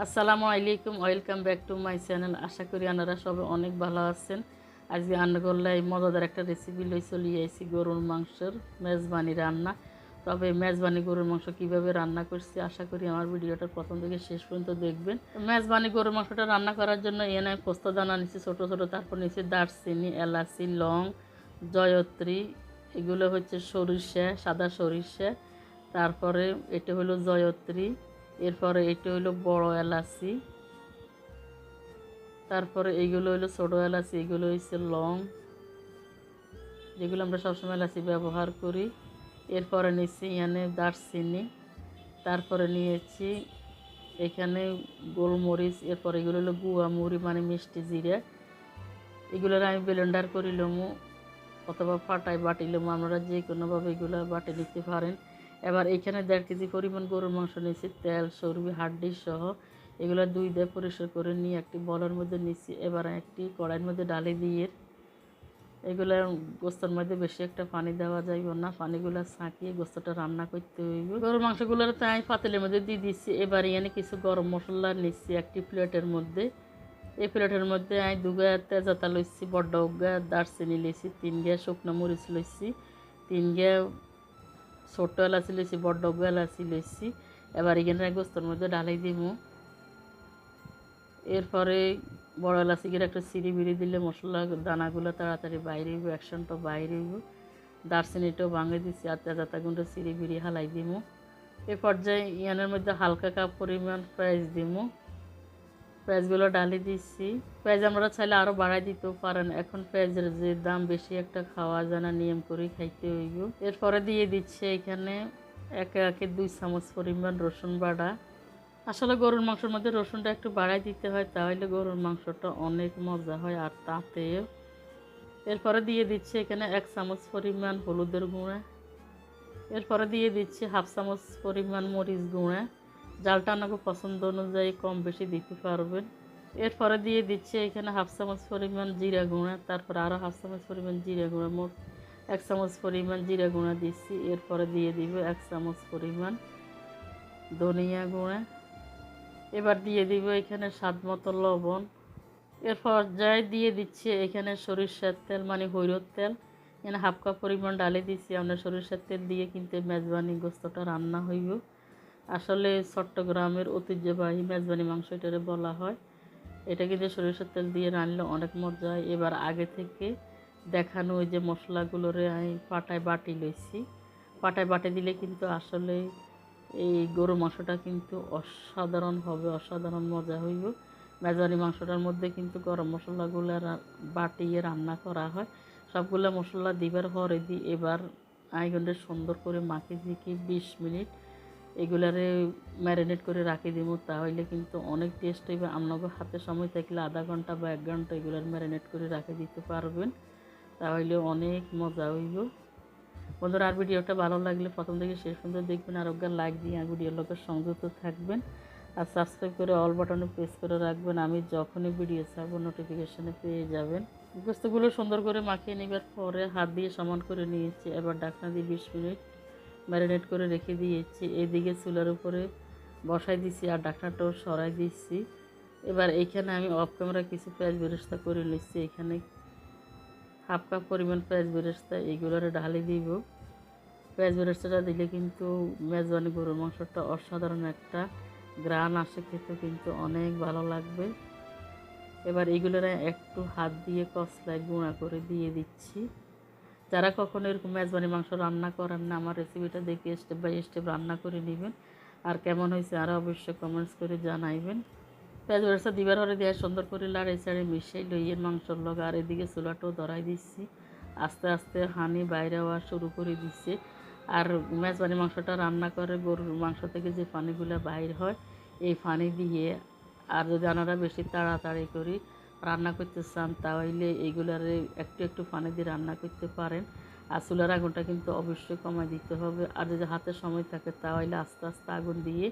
আসসালামু আলাইকুম, welcome back to my channel. আশা করি আপনারা সবাই অনেক ভালো আছেন। আজকে রান্না করলে মজাদার একটা রেসিপি লই চলে আইছি, গরুর মাংসের মেজবানি রান্না। তবে মেজবানি গরুর মাংস কিভাবে রান্না করছি আশা করি আমার ভিডিওটা প্রথম থেকে শেষ পর্যন্ত দেখবেন। মেজবানি গরুর মাংসটা রান্না করার জন্য এনে পোস্ত দানা নিচ্ছি ছোটো ছোটো, তারপর নিচ্ছি দারচিনি, এলাচি, লং, জয়ত্রী, এগুলো হচ্ছে সরিষা, সাদা সরিষা। তারপরে এটা হলো জয়ত্রী, এরপরে এটা হইলো বড় এলাচি, তারপরে এইগুলো হইলো ছোটো এলাচি, এগুলো হচ্ছে লং, যেগুলো আমরা সবসময় এলাচি ব্যবহার করি। এরপরে নিচ্ছি এখানে দারচিনি, তারপরে নিয়েছি এখানে গোলমরিচ, এরপরে এগুলো হলো গুয়া মরি মানে মিষ্টি জিরা। এগুলোর আমি ব্লেন্ডার করে লমু অথবা পাটায় বাটি লমু, আপনারা যে কোনোভাবে এগুলো বাটে নিতে পারেন। এবার এখানে 1.5 কেজি পরিমাণ গরুর মাংস নিয়েছি, তেল, চর্বি, হাড্ডি সহ। এগুলো দুই দিয়ে পরিষ্কার করে নিয়ে একটি বলের মধ্যে নিচ্ছি। এবার একটি কড়াইয়ের মধ্যে ডালি দিয়ে এগুলো গোস্তের মধ্যে বেশি একটা পানি দেওয়া যাইব না, পানিগুলো ছাঁকিয়ে গোস্তটা রান্না করতে হইব। গরুর মাংসগুলোর তাই পাতিলের মধ্যে দিয়ে দিচ্ছি। এবার এখানে কিছু গরম মশলা নিচ্ছি একটি প্লেটের মধ্যে। এই প্লেটের মধ্যে আমি 2 গা তেজপাতা লইছি, বড় গা দারচিনি লইছি, 3 গা শুকনো মরিচ লইছি, 3 গা ছোট এলাচি লইছি, বড় গা এলাচি লইছি। এবার এখানে গোস্তর মধ্যে ঢালাই দিব। এরপরে বড় এলাচিগুলো একটা চিড়ি বিড়ি দিলে মশলা দানাগুলো তাড়াতাড়ি বাইরে হইব, অ্যাকশনটা বাইরে হইব। দারচিনিটাও ভাঙে দিচ্ছি আর তেজপাতা গুঁড়ো চিড়ি বিড়ি হালাই দিব। এ পর্যায়ে ইয়ানের মধ্যে হালকা কাপ পরিমাণ পেঁয়াজ দিব। পেঁয়াজগুলো ডালি দিচ্ছি। পেঁয়াজ আমরা চাইলে আরও বাড়াই দিতেও পারেন, এখন পেঁয়াজের যে দাম বেশি একটা খাওয়া যায় না, নিয়ম করে খাইতে হইব। এরপরে দিয়ে দিচ্ছে এখানে একে একে 2 চামচ পরিমাণ রসুন বাটা। আসলে গরুর মাংসের মধ্যে রসুনটা একটু বাড়াই দিতে হয়, তাহলে গরুর মাংসটা অনেক মজা হয় আর তাতেও। এরপরে দিয়ে দিচ্ছে এখানে 1 চামচ পরিমাণ হলুদের গুঁড়া। এরপরে দিয়ে দিচ্ছি 1/2 চামচ পরিমাণ মরিচ গুঁড়া। জালটা আপনাকে পছন্দ অনুযায়ী কম বেশি দিতে পারবেন। এরপরে দিয়ে দিচ্ছি এখানে 1/2 চামচ পরিমাণ জিরা গুঁড়া, তারপর আরও 1/2 চামচ পরিমাণ জিরা গুঁড়া, মোট 1 চামচ পরিমাণ জিরা গুঁড়া দিচ্ছি। এরপরে দিয়ে দিব 1 চামচ পরিমাণ ধনিয়া গুঁড়া। এবার দিয়ে দিব এখানে স্বাদ মতো লবণ। এরপর যাই দিয়ে দিচ্ছি এখানে সরিষার তেল মানে হৈরর তেল, এখানে 1/2 কাপ পরিমাণ ডালে দিচ্ছি। আমরা সরিষার তেল দিয়ে কিন্তু মেজবানি গোস্তটা রান্না হইব। আসলে চট্টগ্রামের ঐতিহ্যবাহী মেজবানি মাংস এটারে বলা হয়। এটা কিন্তু সরিষার তেল দিয়ে রান্নলে অনেক মজা হয়। এবার আগে থেকে দেখানো ওই যে মশলাগুলোরে আমি পাটায় বাটি লইছি, পাটায় বাটি দিলে কিন্তু আসলে এই গরু মাংসটা কিন্তু অসাধারণ হবে, অসাধারণ মজা হইব। মেজবানি মাংসটার মধ্যে কিন্তু গরম মশলাগুলো বাটিয়ে রান্না করা হয়। সবগুলো মশলা দিবার পরে দিই এবার আইগন্ডে সুন্দর করে মাখিয়ে দিকে 20 মিনিট এগুলারে ম্যারিনেট করে রাখি দিব। তাহলে কিন্তু অনেক টেস্ট হইবে। আপনাদের হাতে সময় থাকলে আধা ঘন্টা বা 1 ঘন্টা এগুলার ম্যারিনেট করে রাখে দিতে পারবেন, তাহলে অনেক মজা হইব। বন্ধুরা, আর ভিডিওটা ভালো লাগলে প্রথম থেকে শেষ পর্যন্ত দেখবেন, আর ওকে লাইক দিয়ে আর ভিডিওর লোকের সংযুক্ত থাকবেন, আর সাবস্ক্রাইব করে অল বাটনে প্রেস করে রাখবেন। আমি যখনই ভিডিও ছাড়বো নোটিফিকেশানে পেয়ে যাবেন। গোস্তগুলো সুন্দর করে মাখিয়ে নেবার পরে হাত দিয়ে সমান করে নিয়েছি। এবার ঢাকনা দিয়ে 20 মিনিট ম্যারিনেট করে রেখে দিয়েছি। এদিকে চুলার উপরে বসাই দিছি আর ঢাকনাটাও সরাই দিচ্ছি। এবার এইখানে আমি অফ ক্যামেরা কিছু পেঁয়াজ বেরেস্তা করে নিচ্ছি। এখানে 1/2 কাপ পরিমাণ পেঁয়াজ বেরেস্তা এইগুলোর ঢালি দিব। পেঁয়াজ বেরেস্তাটা দিলে কিন্তু মেজবানি গরুর মাংসটা অসাধারণ একটা গ্রান আসে, খেতে কিন্তু অনেক ভালো লাগবে। এবার এইগুলোরা একটু হাত দিয়ে কচলায় গুঁড়া করে দিয়ে দিচ্ছি। যারা কখনো এরকম মেজবানি মাংস রান্না করেন না, আমার রেসিপিটা দেখে স্টেপ বাই স্টেপ রান্না করে নেবেন, আর কেমন হয়েছে আরও অবশ্যই কমেন্টস করে জানাইবেন। পেঁয়াজ বেরেস্তা দিবার হরে দেওয়া সুন্দর করে লাড়ে চাড়ে মিশাই লইয়ের মাংসর লগ, আর এদিকে চুলাটাও ধরাই দিচ্ছি। আস্তে আস্তে হানি বাইরে হওয়া শুরু করে দিচ্ছে। আর মেজবানি মাংসটা রান্না করে গরুর মাংস থেকে যে পানিগুলো বাইর হয়, এই পানি দিয়ে আর যদি আপনারা বেশি তাড়াতাড়ি করি রান্না করতে চান তাহলে এইগুলারে একটু একটু পানি দিয়ে রান্না করতে পারেন। আর চুলার আগুনটা কিন্তু অবশ্যই কমাই দিতে হবে। আর যদি হাতে সময় থাকে তাহলে আস্তে আস্তে আগুন দিয়ে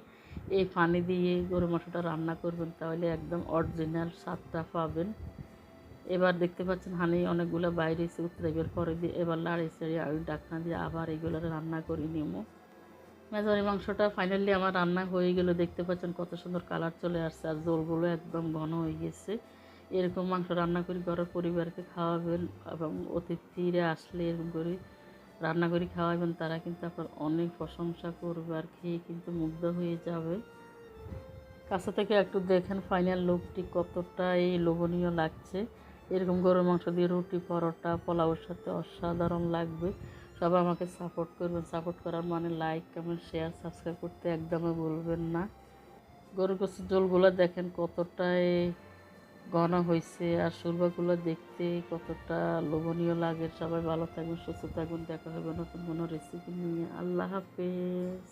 এই পানি দিয়ে গরু মাংসটা রান্না করবেন, তাহলে একদম অরিজিনাল স্বাদটা পাবেন। এবার দেখতে পাচ্ছেন হানি অনেকগুলো বাইরে এসে উতরাইবার পরে দিয়ে এবার লাড়ি চাড়িয়ে আমি ঢাকনা দিয়ে আবার এগুলো রান্না করে নিব। মেজরি মাংসটা ফাইনালি আমার রান্না হয়ে গেল, দেখতে পাচ্ছেন কত সুন্দর কালার চলে আসছে আর ঝোলগুলো একদম ঘন হয়ে গেছে। এরকম মাংস রান্না করে ঘরের পরিবারকে খাওয়াবেন এবং অতিথিরা আসলে এরকম করে রান্না করে খাওয়াবেন, তারা কিন্তু আপনার অনেক প্রশংসা করবে আর খেয়ে কিন্তু মুগ্ধ হয়ে যাবে। কাছে থেকে একটু দেখেন ফাইনাল লুকটি কতটা এই লোভনীয় লাগছে। এরকম গরুর মাংস দিয়ে রুটি, পরোটা, পোলাওর সাথে অসাধারণ লাগবে। সবাই আমাকে সাপোর্ট করবেন। সাপোর্ট করার মানে লাইক, কমেন্ট, শেয়ার, সাবস্ক্রাইব করতে একদমই ভুলবেন না। গরুর গোশতের ঝোলগুলো দেখেন কতটাই ঘন হয়েছে আর শোরবাগুলো দেখতে কতটা লোভনীয় লাগে। সবাই ভালো থাকবেন, সুস্থ থাকবেন। দেখা হবে নতুন কোনো রেসিপি নিয়ে। আল্লাহ হাফেজ।